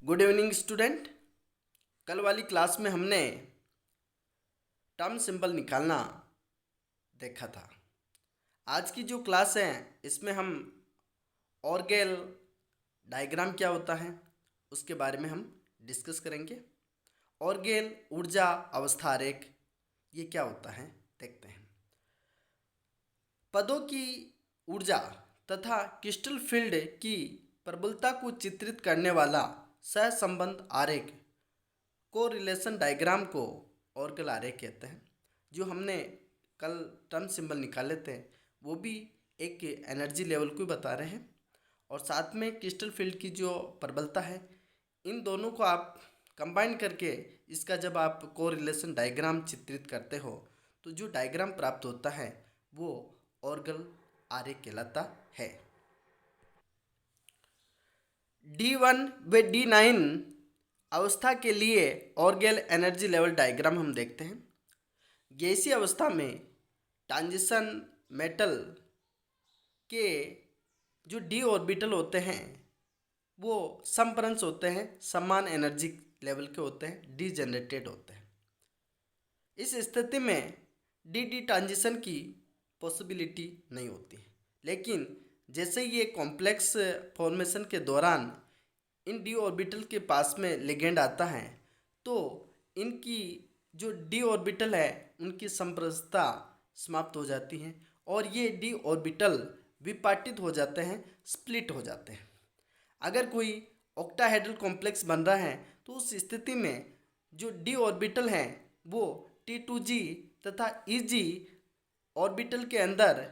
Good evening student. कल वाली class में हमने टर्म सिंबल निकालना देखा था। आज की जो क्लास है इसमें हम ऑर्गेल डायग्राम क्या होता है उसके बारे में हम डिस्कस करेंगे। ऑर्गेल ऊर्जा अवस्था आरेख ये क्या होता है देखते हैं। पदों की ऊर्जा तथा क्रिस्टल फील्ड की प्रबलता को चित्रित करने वाला सहसंबंध आरेख को रिलेशन डायग्राम को ऑर्गल आरेख कहते हैं। जो हमने कल टर्म सिंबल निकाले थे वो भी एक एनर्जी लेवल को बता रहे हैं और साथ में क्रिस्टल फील्ड की जो प्रबलता है, इन दोनों को आप कंबाइन करके इसका जब आप कोरिलेशन डायग्राम चित्रित करते हो तो जो डायग्राम प्राप्त होता है वो ऑर्गल आरेख कहलाता है। D1 व D9 अवस्था के लिए ऑर्गेल एनर्जी लेवल डायग्राम हम देखते हैं। गैसीय अवस्था में ट्रांजिशन मेटल के जो डी ऑर्बिटल होते हैं वो समप्रंश होते हैं, समान एनर्जी लेवल के होते हैं, डी जनरेटेड होते हैं। इस स्थिति में डी डी ट्रांजिशन की पॉसिबिलिटी नहीं होती है। लेकिन जैसे ये कॉम्प्लेक्स फॉर्मेशन के दौरान इन डी ऑर्बिटल के पास में लिगेंड आता है तो इनकी जो डी ऑर्बिटल है उनकी संप्रस्थता समाप्त हो जाती है और ये डी ऑर्बिटल विपाटित हो जाते हैं, स्प्लिट हो जाते हैं। अगर कोई ऑक्टाहेड्रल कॉम्प्लेक्स बन रहा है तो उस स्थिति में जो डी ऑर्बिटल हैं वो T2G तथा EG ऑर्बिटल के अंदर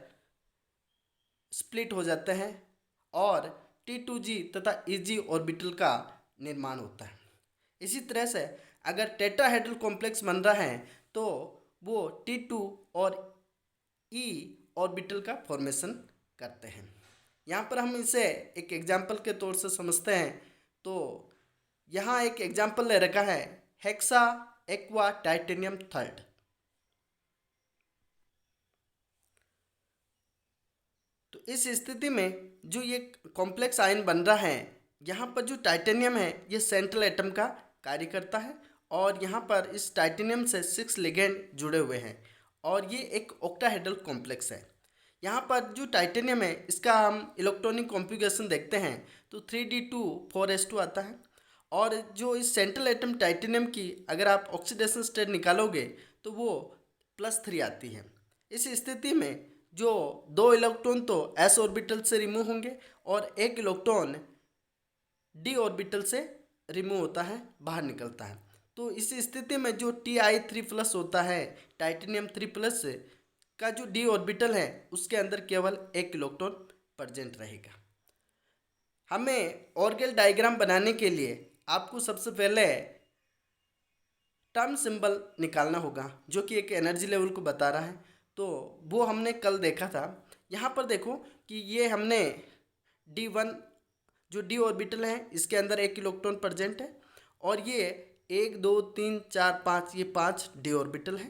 स्प्लिट हो जाते हैं और T2G तथा EG ऑर्बिटल का निर्माण होता है। इसी तरह से अगर टेट्राहेड्रल कॉम्प्लेक्स बन रहा है तो वो T2 और E ऑर्बिटल का फॉर्मेशन करते हैं। यहाँ पर हम इसे एक एग्जाम्पल के तौर से समझते हैं। तो यहाँ एक एग्जाम्पल ले रखा है हेक्सा एक्वा टाइटेनियम थर्ड। तो इस स्थिति में जो ये कॉम्प्लेक्स आयन बन रहा है, यहाँ पर जो टाइटेनियम है ये सेंट्रल एटम का कार्य करता है और यहाँ पर इस टाइटेनियम से 6 लिगेंड जुड़े हुए हैं और ये एक ऑक्टाहेड्रल कॉम्प्लेक्स है। यहाँ पर जो टाइटेनियम है इसका हम इलेक्ट्रॉनिक कॉन्फ़िगरेशन देखते हैं तो 3D2 4s2 आता है और जो इस सेंट्रल एटम टाइटेनियम की अगर आप ऑक्सीडेशन स्टेट निकालोगे तो वो +3 आती है। इस स्थिति में जो 2 इलेक्ट्रॉन तो s ऑर्बिटल से रिमूव होंगे और 1 इलेक्ट्रॉन d ऑर्बिटल से रिमूव होता है, बाहर निकलता है। तो इस स्थिति में जो Ti3+ होता है, टाइटेनियम 3+ का जो d ऑर्बिटल है उसके अंदर केवल 1 इलेक्ट्रॉन प्रेजेंट रहेगा। हमें ऑर्गेल डायग्राम बनाने के लिए आपको सबसे पहले टर्म सिंबल निकालना होगा जो कि एक एनर्जी लेवल को बता रहा है। तो वो हमने कल देखा था। यहाँ पर देखो कि ये हमने D1 जो डी ऑर्बिटल है इसके अंदर 1 इलेक्ट्रॉन प्रेजेंट है और ये 1 2 3 4 5 ये 5 डी ऑर्बिटल है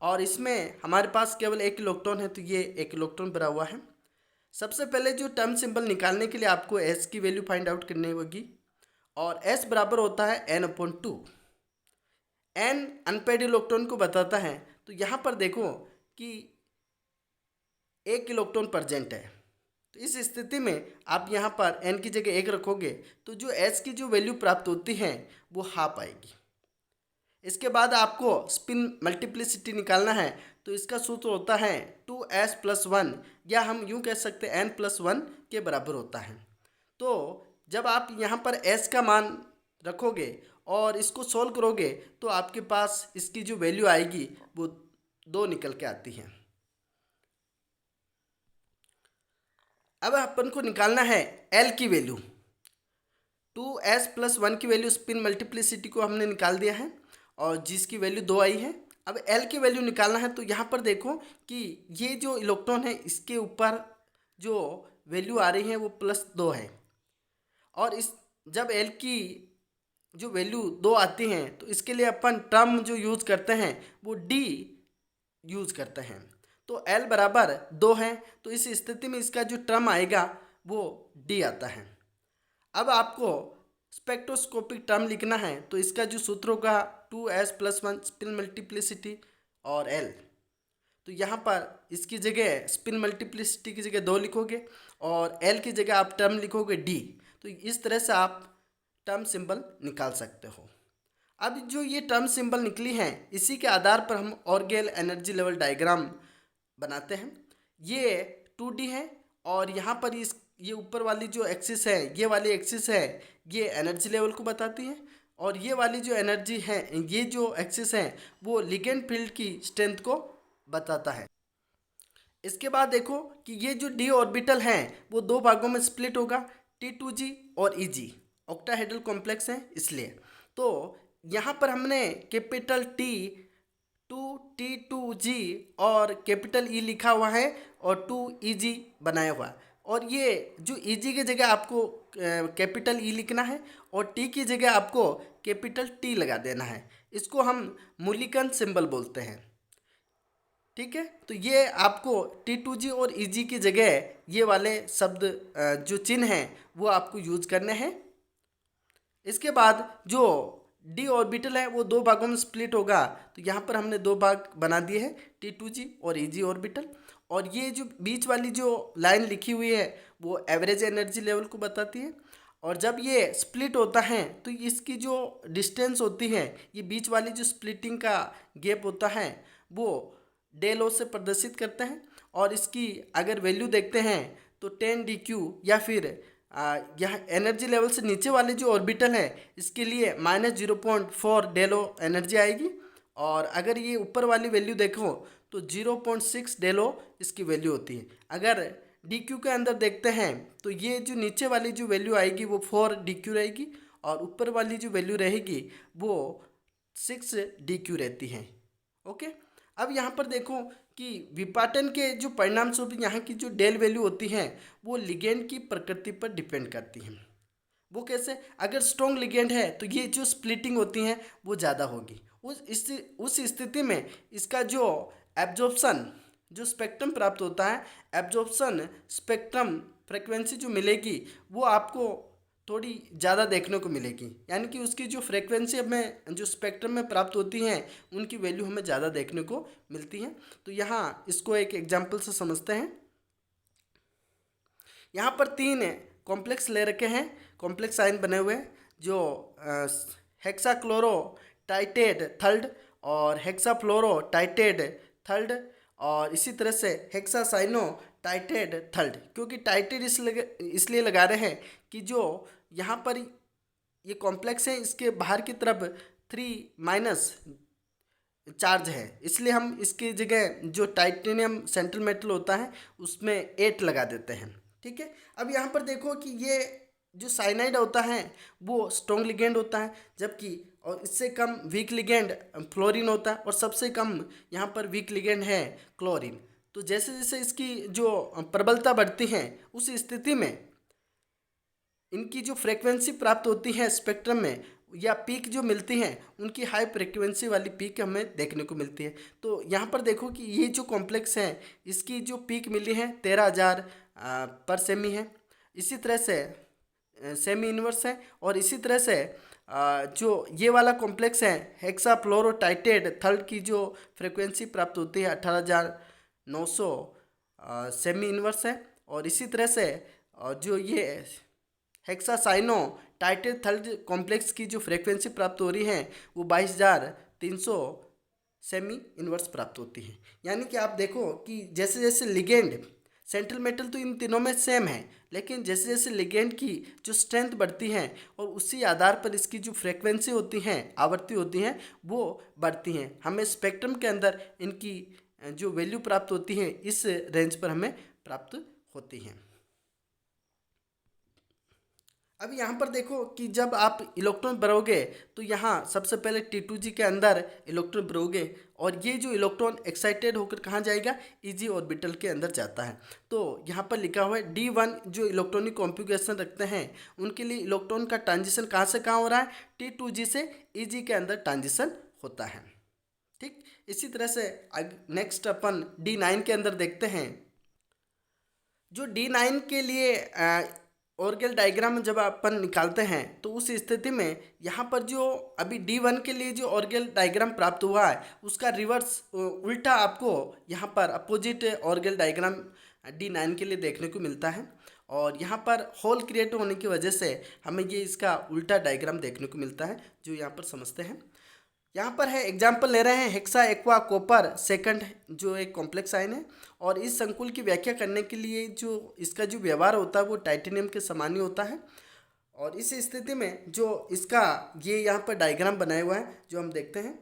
और इसमें हमारे पास केवल 1 इलेक्ट्रॉन है तो ये 1 इलेक्ट्रॉन भरा हुआ है। सबसे पहले जो टर्म सिंबल निकालने के लिए आपको S की वैल्यू फाइंड आउट करनी होगी और S बराबर होता है n/2। n अनपेड इलेक्ट्रॉन को बताता है। तो यहाँ पर देखो कि 1 इलेक्ट्रॉन प्रेजेंट है तो इस स्थिति में आप यहाँ पर n की जगह 1 रखोगे तो जो S की जो वैल्यू प्राप्त होती है वो हाफ आएगी। इसके बाद आपको स्पिन मल्टीप्लिसिटी निकालना है तो इसका सूत्र होता है 2s+1 या हम यूँ कह सकते हैं n+1 के बराबर होता है। तो जब आप यहाँ पर s का मान रखोगे और इसको सोल्व करोगे तो आपके पास इसकी जो वैल्यू आएगी वो 2 निकल के आती है। अब अपन को निकालना है L की वैल्यू। 2s+1 की वैल्यू स्पिन मल्टीप्लिसिटी को हमने निकाल दिया है और जिसकी वैल्यू 2 आई है। अब L की वैल्यू निकालना है तो यहाँ पर देखो कि ये जो इलेक्ट्रॉन है इसके ऊपर जो वैल्यू आ रही है वो +2 है और इस जब L की जो वैल्यू 2 आती हैं तो इसके लिए अपन टर्म जो यूज़ करते हैं वो D यूज़ करते हैं। तो L बराबर 2 है तो इस स्थिति में इसका जो टर्म आएगा वो D आता है। अब आपको स्पेक्ट्रोस्कोपिक टर्म लिखना है तो इसका जो सूत्र होगा 2s+1 स्पिन मल्टीप्लिसिटी और L। तो यहाँ पर इसकी जगह स्पिन मल्टीप्लिसिटी की जगह 2 लिखोगे और L की जगह आप टर्म लिखोगे D। तो इस तरह से आप टर्म सिंबल निकाल सकते हो। अब जो ये टर्म सिंबल निकली हैं इसी के आधार पर हम ऑर्गेल एनर्जी लेवल डायग्राम बनाते हैं। ये 2D है और यहाँ पर ये ऊपर वाली जो एक्सिस है, ये वाली एक्सिस है, ये एनर्जी लेवल को बताती है और ये वाली जो एनर्जी है, ये जो एक्सिस है वो लिगेंड फील्ड की स्ट्रेंथ को बताता है। इसके बाद देखो कि ये जो डी ऑर्बिटल है वो 2 भागों में स्प्लिट होगा, T2G और EG, ऑक्टाहेड्रल कॉम्प्लेक्स है इसलिए। तो यहाँ पर हमने कैपिटल T2T2G और कैपिटल E लिखा हुआ है और 2EG बनाया हुआ है। और ये जो EG की जगह आपको कैपिटल E लिखना है और T की जगह आपको कैपिटल T लगा देना है। इसको हम मूलिकन सिंबल बोलते हैं। ठीक है, तो ये आपको T2G और EG की जगह ये वाले शब्द जो चिन्ह हैं वो आपको यूज करने हैं। इसके बाद जो डी ऑर्बिटल है वो 2 भागों में स्प्लिट होगा, तो यहाँ पर हमने 2 भाग बना दिए हैं, T2G और EG ऑर्बिटल। और ये जो बीच वाली जो लाइन लिखी हुई है वो एवरेज एनर्जी लेवल को बताती है। और जब ये स्प्लिट होता है तो इसकी जो डिस्टेंस होती है, ये बीच वाली जो स्प्लिटिंग का गैप होता है वो डेल ओ से प्रदर्शित करते हैं। और इसकी अगर वैल्यू देखते हैं तो 10 dq या फिर यह एनर्जी लेवल से नीचे वाले जो ऑर्बिटल है इसके लिए -0.4 डेल ओ एनर्जी आएगी। और अगर ये ऊपर वाली वैल्यू देखो तो 0.6 डेल ओ इसकी वैल्यू होती है। अगर dq के अंदर देखते हैं तो ये जो नीचे वाली जो वैल्यू आएगी वो 4 dq रहेगी और ऊपर वाली जो वैल्यू रहेगी वो 6 dq रहती है। ओके, अब यहाँ पर देखो कि विपाटन के जो परिणाम स्वरूप यहाँ की जो डेल वैल्यू होती है वो लिगेंड की प्रकृति पर डिपेंड करती है। वो कैसे? अगर स्ट्रॉन्ग लिगेंड है तो ये जो स्प्लिटिंग होती है वो ज़्यादा होगी। उस स्थिति में इसका जो एब्जॉर्प्शन जो स्पेक्ट्रम प्राप्त होता है, एब्जॉर्प्शन स्पेक्ट्रम फ्रिक्वेंसी जो मिलेगी वो आपको थोड़ी ज़्यादा देखने को मिलेगी। यानी कि उसकी जो फ्रिक्वेंसी हमें जो स्पेक्ट्रम में प्राप्त होती हैं उनकी वैल्यू हमें ज़्यादा देखने को मिलती है। तो यहाँ इसको एक एग्जाम्पल से समझते हैं। यहाँ पर 3 कॉम्प्लेक्स ले रखे हैं, कॉम्प्लेक्स आयन बने हुए हैं, जो हेक्साक्लोरोटाइटेड थर्ड और हेक्साफ्लोरोटाइटेड थर्ड और इसी तरह से हेक्सासाइनोटाइटेड थर्ड। क्योंकि टाइटेड इसलिए लगा रहे हैं कि जो यहाँ पर ये कॉम्प्लेक्स है इसके बाहर की तरफ 3- चार्ज है, इसलिए हम इसकी जगह जो टाइटेनियम सेंट्रल मेटल होता है उसमें 8 लगा देते हैं। ठीक है, अब यहाँ पर देखो कि ये जो साइनाइड होता है वो स्ट्रॉन्ग लिगेंड होता है, जबकि और इससे कम वीक लिगेंड फ्लोरीन होता है और सबसे कम यहाँ पर वीक लिगेंड है क्लोरीन। तो जैसे जैसे इसकी जो प्रबलता बढ़ती है उस स्थिति में इनकी जो फ्रीक्वेंसी प्राप्त होती है स्पेक्ट्रम में या पीक जो मिलती हैं उनकी हाई फ्रीक्वेंसी वाली पीक हमें देखने को मिलती है। तो यहाँ पर देखो कि ये जो कॉम्प्लेक्स है इसकी जो पीक मिली है 13,000 पर सेमी है। इसी तरह से सेमी इनवर्स है और इसी तरह से जो ये वाला कॉम्प्लेक्स है हेक्साफ्लोरोटाइटेड थर्ड की जो फ्रीक्वेंसी प्राप्त होती है 18,900 सेमी इनवर्स है। और इसी तरह से जो ये हेक्सासाइनोटाइटेड थर्ड कॉम्प्लेक्स की जो फ्रीक्वेंसी प्राप्त हो रही है वो 22,300 सेमी इनवर्स प्राप्त होती है। यानी कि आप देखो कि जैसे जैसे लिगेंड सेंट्रल मेटल तो इन तीनों में सेम है, लेकिन जैसे जैसे लिगेंड की जो स्ट्रेंथ बढ़ती है और उसी आधार पर इसकी जो फ्रीक्वेंसी होती हैं आवृत्ति होती हैं वो बढ़ती हैं। हमें स्पेक्ट्रम के अंदर इनकी जो वैल्यू प्राप्त होती है इस रेंज पर हमें प्राप्त होती हैं। अब यहाँ पर देखो कि जब आप इलेक्ट्रॉन भरोगे तो यहाँ सबसे पहले T2G के अंदर इलेक्ट्रॉन भरोगे और ये जो इलेक्ट्रॉन एक्साइटेड होकर कहाँ जाएगा, EG ऑर्बिटल के अंदर जाता है। तो यहाँ पर लिखा हुआ है D1 जो इलेक्ट्रॉनिक कॉन्फ़िगरेशन रखते हैं उनके लिए इलेक्ट्रॉन का ट्रांजिशन कहाँ से कहाँ हो रहा है, T2G से EG के अंदर ट्रांजिशन होता है। ठीक, इसी तरह से नेक्स्ट अपन D9 के अंदर देखते हैं। जो D9 के लिए ऑर्गेल डायग्राम जब अपन निकालते हैं तो उस स्थिति में यहाँ पर जो अभी D1 के लिए जो ऑर्गेल डायग्राम प्राप्त हुआ है उसका रिवर्स उल्टा आपको यहाँ पर अपोजिट ऑर्गेल डायग्राम D9 के लिए देखने को मिलता है। और यहाँ पर होल क्रिएट होने की वजह से हमें ये इसका उल्टा डायग्राम देखने को मिलता है, जो यहाँ पर समझते हैं। यहाँ पर है एग्जाम्पल ले रहे हैं हेक्सा एक्वा कॉपर सेकंड, जो एक कॉम्प्लेक्स आयन है। और इस संकुल की व्याख्या करने के लिए जो इसका जो व्यवहार होता है वो टाइटेनियम के समान ही होता है। और इस स्थिति में जो इसका ये यहाँ पर डायग्राम बनाया हुआ है जो हम देखते हैं,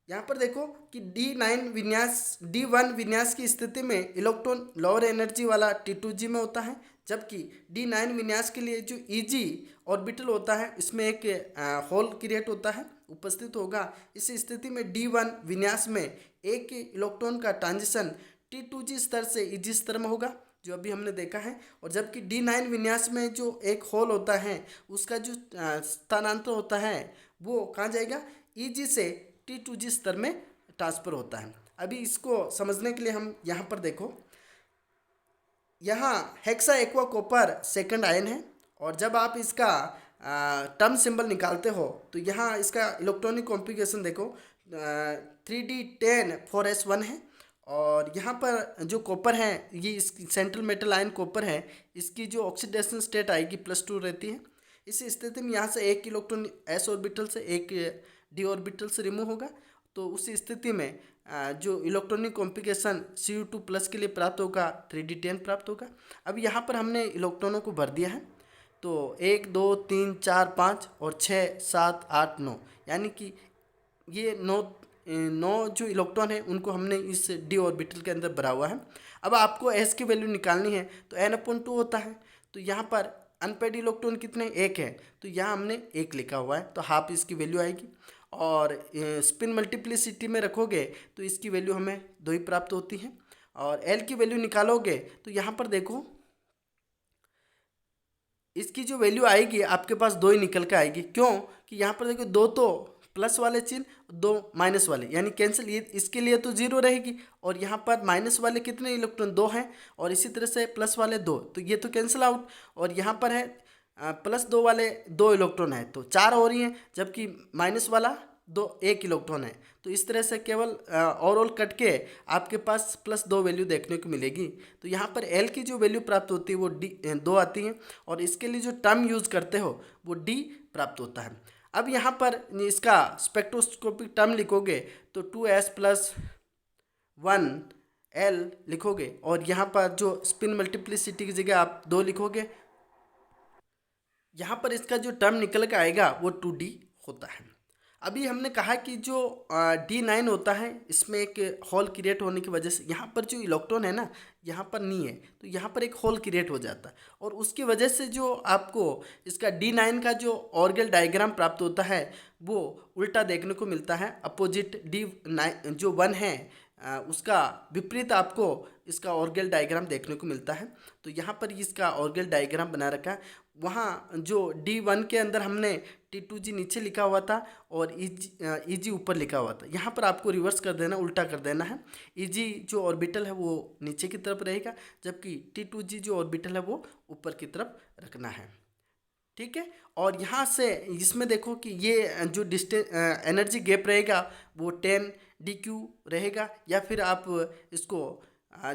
यहाँ पर देखो कि D1 विन्यास की स्थिति में इलेक्ट्रॉन लोअर एनर्जी वाला T2g में होता है, जबकि D9 विन्यास के लिए जो Eg ऑर्बिटल होता है इसमें एक होल क्रिएट होता है, उपस्थित होगा। इस स्थिति में D1 विन्यास में एक इलेक्ट्रॉन का ट्रांजिशन T2g स्तर से Eg स्तर में होगा, जो अभी हमने देखा है। और जबकि D9 विन्यास में जो एक होल होता है उसका जो स्थानांतर होता है वो कहाँ जाएगा, Eg से T2g स्तर में ट्रांसफर होता है। अभी इसको समझने के लिए हम यहाँ पर देखो, यहाँ hexa aqua copper second ion है। और जब आप इसका टर्म सिंबल निकालते हो तो यहाँ इसका इलेक्ट्रॉनिक कॉन्फ़िगरेशन देखो 3D10 4s1 है। और यहाँ पर जो कॉपर है ये इस सेंट्रल मेटल आयन कॉपर है, इसकी जो ऑक्सीडेशन स्टेट आएगी +2 रहती है। इस स्थिति में यहाँ से एक इलेक्ट्रॉन s ऑर्बिटल से एक d ऑर्बिटल से रिमूव होगा, तो उस स्थिति में जो इलेक्ट्रॉनिक कॉन्फ़िगरेशन Cu2+ के लिए प्राप्त होगा 3D10 प्राप्त होगा। अब यहाँ पर हमने इलेक्ट्रॉनों को भर दिया है, तो 1 2 3 4 5 और 6 7 8 9, यानी कि ये 9 जो इलेक्ट्रॉन है उनको हमने इस d ऑर्बिटल के अंदर भरा हुआ है। अब आपको s की वैल्यू निकालनी है तो n/2 होता है। तो यहाँ पर अनपेड इलेक्ट्रॉन कितने, 1 है, तो यहाँ हमने 1 लिखा हुआ है, तो हाफ इसकी वैल्यू आएगी। और स्पिन मल्टीप्लिसिटी में रखोगे तो इसकी वैल्यू हमें 2 ही प्राप्त होती है। और एल की वैल्यू निकालोगे तो यहाँ पर देखो इसकी जो वैल्यू आएगी आपके पास 2 ही निकल कर आएगी। क्यों कि यहाँ पर देखो 2 तो प्लस वाले चिन्ह, 2 माइनस वाले, यानी कैंसिल, ये इसके लिए तो 0 रहेगी। और यहाँ पर माइनस वाले कितने इलेक्ट्रॉन, 2 हैं, और इसी तरह से प्लस वाले 2, तो ये तो कैंसिल आउट। और यहाँ पर है +2 वाले 2 इलेक्ट्रॉन है तो 4 हो रही हैं, जबकि माइनस वाला 1 इलेक्ट्रॉन है। तो इस तरह से केवल ओवरऑल कट के आपके पास +2 वैल्यू देखने को मिलेगी। तो यहाँ पर एल की जो वैल्यू प्राप्त होती है वो 2 आती है, और इसके लिए जो टर्म यूज़ करते हो वो D प्राप्त होता है। अब यहाँ पर इसका स्पेक्ट्रोस्कोपिक टर्म लिखोगे तो 2s+1l लिखोगे, और यहाँ पर जो स्पिन मल्टीप्लिसिटी की जगह आप 2 लिखोगे। यहाँ पर इसका जो टर्म निकल कर आएगा वो 2D होता है। अभी हमने कहा कि जो D9 होता है इसमें एक होल क्रिएट होने की वजह से यहाँ पर जो इलेक्ट्रॉन है ना यहाँ पर नहीं है, तो यहाँ पर एक होल क्रिएट हो जाता है, और उसकी वजह से जो आपको इसका D9 का जो ऑर्गेल डायग्राम प्राप्त होता है वो उल्टा देखने को मिलता है। अपोजिट D9 जो 1 है उसका विपरीत आपको इसका ऑर्गेल डायग्राम देखने को मिलता है। तो यहाँ पर इसका ऑर्गेल डायग्राम बना रखा है। वहाँ जो D1 के अंदर हमने T2g नीचे लिखा हुआ था और Eg ऊपर लिखा हुआ था, यहाँ पर आपको रिवर्स कर देना, उल्टा कर देना है। Eg जो ऑर्बिटल है वो नीचे की तरफ रहेगा, जबकि T2g जो ऑर्बिटल है वो ऊपर की तरफ रखना है। ठीक है। और यहाँ से इसमें देखो कि ये जो एनर्जी गैप रहेगा वो 10dq रहेगा, या फिर आप इसको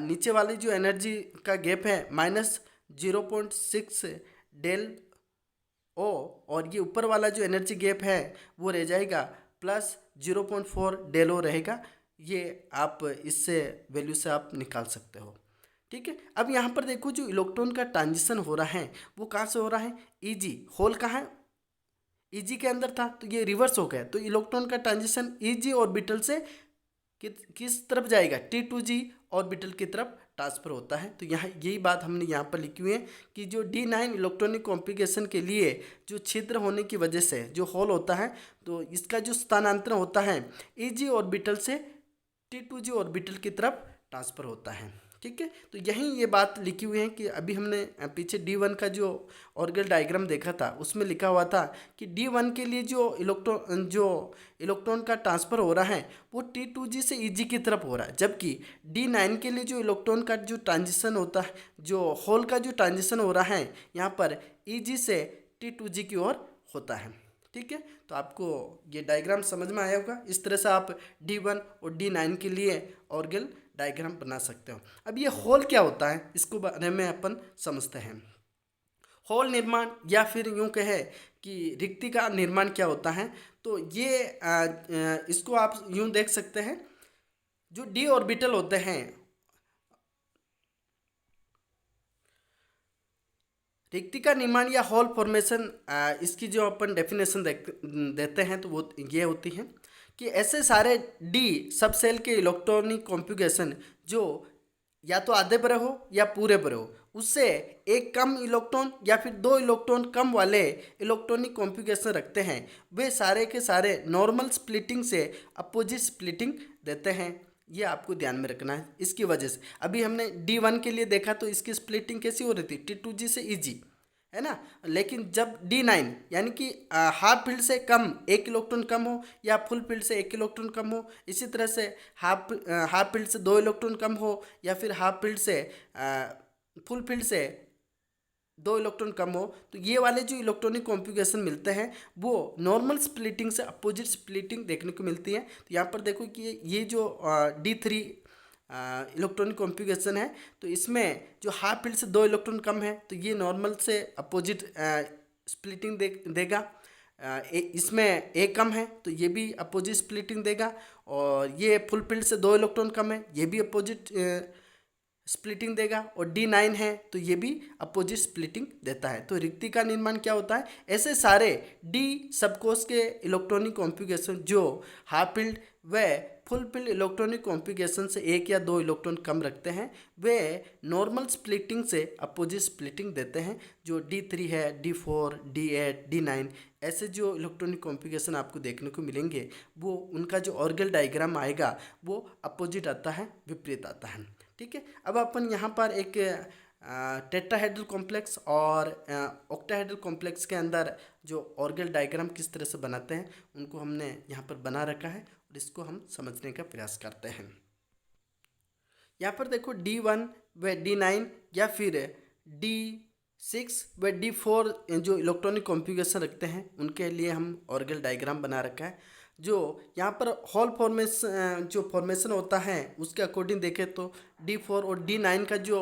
नीचे वाली जो एनर्जी का गैप है -0.6 डेल ओ, और ये ऊपर वाला जो एनर्जी गैप है वो रह जाएगा +0.4 डेल ओ रहेगा। ये आप इससे वैल्यू से आप निकाल सकते हो। ठीक है। अब यहाँ पर देखो जो इलेक्ट्रॉन का ट्रांजिशन हो रहा है वो कहाँ से हो रहा है, Eg होल कहाँ है, Eg के अंदर था, तो ये रिवर्स हो गया। तो इलेक्ट्रॉन का ट्रांजिशन Eg ऑर्बिटल से किस तरफ जाएगा, T2g ऑर्बिटल की तरफ ट्रांसफर होता है। तो यहाँ यही बात हमने यहाँ पर लिखी हुई है कि जो D9 इलेक्ट्रॉनिक कॉन्फ़िगरेशन के लिए जो छिद्र होने की वजह से जो होल होता है तो इसका जो स्थानांतरण होता है Eg ऑर्बिटल से T2g ऑर्बिटल की तरफ ट्रांसफ़र होता है। ठीक है, तो यहीं ये बात लिखी हुई है कि अभी हमने पीछे D1 का जो ऑर्गल डायग्राम देखा था उसमें लिखा हुआ था कि D1 के लिए जो इलेक्ट्रॉन का ट्रांसफ़र हो रहा है वो T2G से EG की तरफ हो रहा है, जबकि D9 के लिए जो इलेक्ट्रॉन का जो ट्रांजिशन होता है, जो होल का जो ट्रांजिशन हो रहा है यहाँ पर EG से T2G की ओर होता है। ठीक है, तो आपको ये डायग्राम समझ में आया होगा। इस तरह से आप D1 और D9 के लिए ऑर्गल डायग्राम बना सकते हो। अब ये होल क्या होता है इसको बारे में अपन समझते हैं। होल निर्माण या फिर यूँ कहे कि रिक्ति का निर्माण क्या होता है, तो ये इसको आप यूँ देख सकते हैं, जो डी ऑर्बिटल होते हैं, रिक्ति का निर्माण या होल फॉर्मेशन, इसकी जो अपन डेफिनेशन देते हैं तो वो ये होती है कि ऐसे सारे डी सब सेल के इलेक्ट्रॉनिक कॉन्फ़िगरेशन जो या तो आधे बड़े हो या पूरे बड़े हो, उससे एक कम इलेक्ट्रॉन या फिर दो इलेक्ट्रॉन कम वाले इलेक्ट्रॉनिक कॉन्फ़िगरेशन रखते हैं, वे सारे के सारे नॉर्मल स्प्लिटिंग से अपोजिट स्प्लिटिंग देते हैं। ये आपको ध्यान में रखना है। इसकी वजह से अभी हमने D1 के लिए देखा तो इसकी स्प्लिटिंग कैसी हो रही थी, T2G से EG, है ना। लेकिन जब D9 यानी कि हाफ फील्ड से कम एक इलेक्ट्रॉन कम हो या फुल फील्ड से एक इलेक्ट्रॉन कम हो, इसी तरह से हाफ फील्ड से दो इलेक्ट्रॉन कम हो या फिर हाफ फील्ड से फुल फील्ड से दो इलेक्ट्रॉन कम हो, तो ये वाले जो इलेक्ट्रॉनिक कॉन्फ़िगरेशन मिलते हैं वो नॉर्मल स्प्लिटिंग से अपोजिट स्प्लिटिंग देखने को मिलती है। तो यहाँ पर देखो कि ये जो D3 इलेक्ट्रॉनिक कॉन्फ़िगरेशन है, तो इसमें जो हाफ फील्ड से दो इलेक्ट्रॉन कम है तो ये नॉर्मल से अपोजिट स्प्लिटिंग देगा। इसमें एक कम है तो ये भी अपोजिट स्प्लिटिंग देगा, और ये फुल फील्ड से दो इलेक्ट्रॉन कम है ये भी अपोजिट स्प्लिटिंग देगा, और D9 है तो ये भी अपोजिट स्प्लिटिंग देता है। तो रिक्ति का निर्माण क्या होता है, ऐसे सारे डी सबकोश के इलेक्ट्रॉनिक कॉन्फ़िगरेशन जो हाफ फील्ड व फुल फील्ड इलेक्ट्रॉनिक कॉन्फ़िगरेशन से एक या दो इलेक्ट्रॉन कम रखते हैं, वे नॉर्मल स्प्लिटिंग से अपोजिट स्प्लिटिंग देते हैं। जो D3 है, D4, D8, D9 ऐसे जो इलेक्ट्रॉनिक कॉन्फ़िगरेशन आपको देखने को मिलेंगे, वो उनका जो ऑर्गल डायग्राम आएगा वो अपोजिट आता है, विपरीत आता है। ठीक है, अब अपन यहाँ पर एक टेट्राहेड्रल कॉम्प्लेक्स और ऑक्टाहेड्रल कॉम्प्लेक्स के अंदर जो ऑर्गल डायग्राम किस तरह से बनाते हैं उनको हमने यहाँ पर बना रखा है, और इसको हम समझने का प्रयास करते हैं। यहाँ पर देखो D1 व D9 या फिर D6 व D4 जो इलेक्ट्रॉनिक कॉन्फ़िगरेशन रखते हैं उनके लिए हम ऑर्गल डायग्राम बना रखा है। जो यहाँ पर हॉल फॉर्मेशन जो फॉर्मेशन होता है उसके अकॉर्डिंग देखें तो D4 और D9 का जो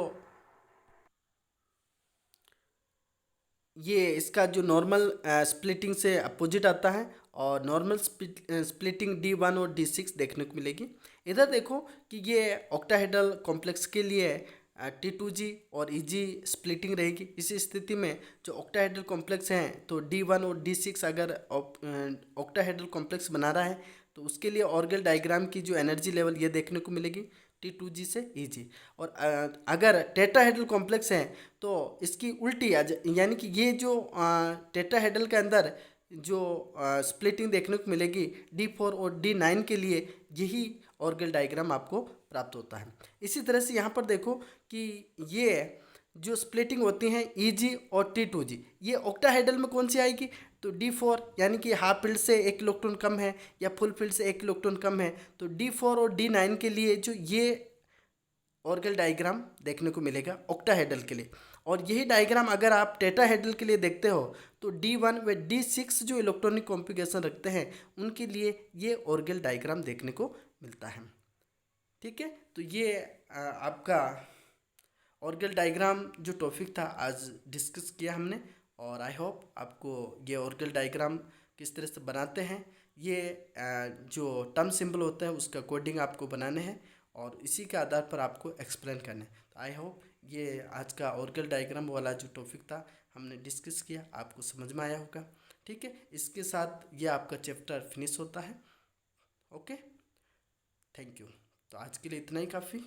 ये इसका जो नॉर्मल स्प्लिटिंग से अपोजिट आता है, और नॉर्मल स्प्लिटिंग D1 और D6 देखने को मिलेगी। इधर देखो कि ये ऑक्टाहेड्रल कॉम्प्लेक्स के लिए T2G और EG स्प्लिटिंग रहेगी। इसी स्थिति में जो ऑक्टाहेड्रल कॉम्प्लेक्स हैं तो D1 और D6 अगर ऑक्टाहेड्रल कॉम्प्लेक्स बना रहा है तो उसके लिए ऑर्गल डायग्राम की जो एनर्जी लेवल ये देखने को मिलेगी T2G से EG। और अगर टेट्राहेड्रल कॉम्प्लेक्स है तो इसकी उल्टी यानी कि ये जो टेट्राहेड्रल के अंदर जो स्प्लिटिंग देखने को मिलेगी D4 और D9 के लिए, यही ऑर्गल डायग्राम आपको प्राप्त होता है। इसी तरह से यहाँ पर देखो कि ये जो स्प्लिटिंग होती हैं EG और T2G, ये ऑक्टाहेड्रल में कौन सी आएगी, तो D4 यानी कि हाफ फील्ड से एक इलेक्ट्रॉन कम है या फुल फील्ड से एक इलेक्ट्रॉन कम है, तो D4 और D9 के लिए जो ये ऑर्गल डायग्राम देखने को मिलेगा ऑक्टाहेड्रल के लिए। और यही डायग्राम अगर आप टेट्राहेड्रल के लिए देखते हो तो D1 व D6 जो इलेक्ट्रॉनिक कॉन्फ़िगरेशन रखते हैं उनके लिए ये ऑर्गल डायग्राम देखने को मिलता है। ठीक है, तो ये आपका ऑर्गल डायग्राम जो टॉपिक था आज डिस्कस किया हमने, और आई होप आपको ये ऑर्गल डायग्राम किस तरह से बनाते हैं, ये जो टर्म सिंबल होता है उसका कोडिंग आपको बनाने हैं और इसी के आधार पर आपको एक्सप्लेन करना है। तो आई होप ये आज का ऑर्गल डायग्राम वाला जो टॉपिक था हमने डिस्कस किया आपको समझ में आया होगा। ठीक है, इसके साथ ये आपका चैप्टर फिनिश होता है। Okay, thank you. तो आज के लिए इतना ही काफ़ी।